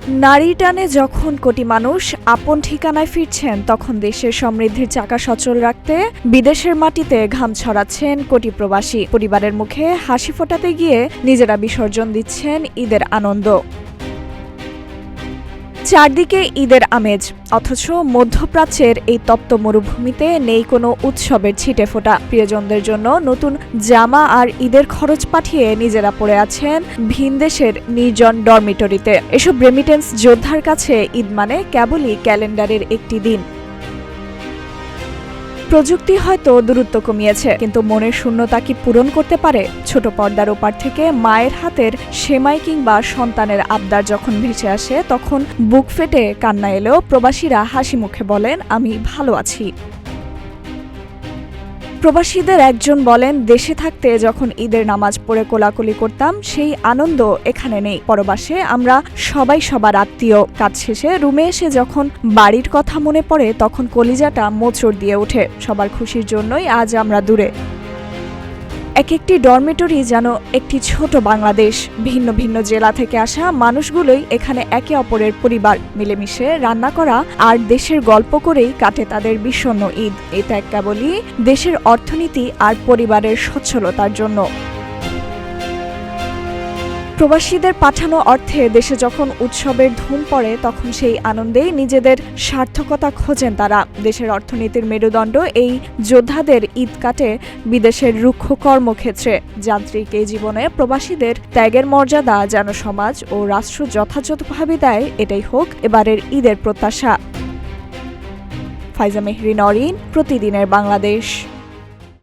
নারী টানে যখন কোটি মানুষ আপন ঠিকানায় ফিরছেন, তখন দেশের সমৃদ্ধির চাকা সচল রাখতে বিদেশের মাটিতে ঘাম ছড়াচ্ছেন কোটি প্রবাসী। পরিবারের মুখে হাসি ফোটাতে গিয়ে নিজেরা বিসর্জন দিচ্ছেন ঈদের আনন্দ। চারদিকে ঈদের আমেজ, অথচ মধ্যপ্রাচ্যের এই তপ্ত মরুভূমিতে নেই কোনো উৎসবের ছিটেফোঁটা। প্রিয়জনদের জন্য নতুন জামা আর ঈদের খরচ পাঠিয়ে নিজেরা পড়ে আছেন ভিনদেশের নির্জন ডরমিটরিতে। এসব রেমিটেন্স যোদ্ধার কাছে ঈদ মানে কেবলই ক্যালেন্ডারের একটি দিন। প্রযুক্তি হয়তো দূরত্ব কমিয়েছে, কিন্তু মনের শূন্যতা কি পূরণ করতে পারে? ছোট পর্দার ওপার থেকে মায়ের হাতের সেমাই কিংবা সন্তানের আবদার যখন ভেসে আসে, তখন বুক ফেটে কান্না এলেও প্রবাসীরা হাসি মুখে বলেন, আমি ভালো আছি। প্রবাসীদের একজন বলেন, দেশে থাকতে যখন ঈদের নামাজ পড়ে কোলাকুলি করতাম, সেই আনন্দ এখানে নেই। পরবাসে আমরা সবাই সবার আত্মীয়। কাজ শেষে রুমে এসে যখন বাড়ির কথা মনে পড়ে, তখন কলিজাটা মোচড় দিয়ে ওঠে। সবার খুশির জন্যই আজ আমরা দূরে। এক একটি ডরমিটরি যেন একটি ছোট বাংলাদেশ। ভিন্ন ভিন্ন জেলা থেকে আসা মানুষগুলোই এখানে একে অপরের পরিবার। মিলেমিশে রান্না করা আর দেশের গল্প করেই কাটে তাদের বিষণ্ণ ঈদ। এটা কেবলই দেশের অর্থনীতি আর পরিবারের সচ্ছলতার জন্য। প্রবাসীদের পাঠানো অর্থে দেশে যখন উৎসবের ধুম পড়ে, তখন সেই আনন্দেই নিজেদের সার্থকতা খোঁজেন তারা। দেশের অর্থনীতির মেরুদণ্ড এই যোদ্ধাদের ঈদ কাটে বিদেশের রুক্ষ কর্মক্ষেত্রে। যান্ত্রিক এই জীবনে প্রবাসীদের ত্যাগের মর্যাদা যেন সমাজ ও রাষ্ট্র যথাযথভাবে দেয়, এটাই হোক এবারের ঈদের প্রত্যাশা। ফাইজা মেহরিন, প্রতিদিনের বাংলাদেশ।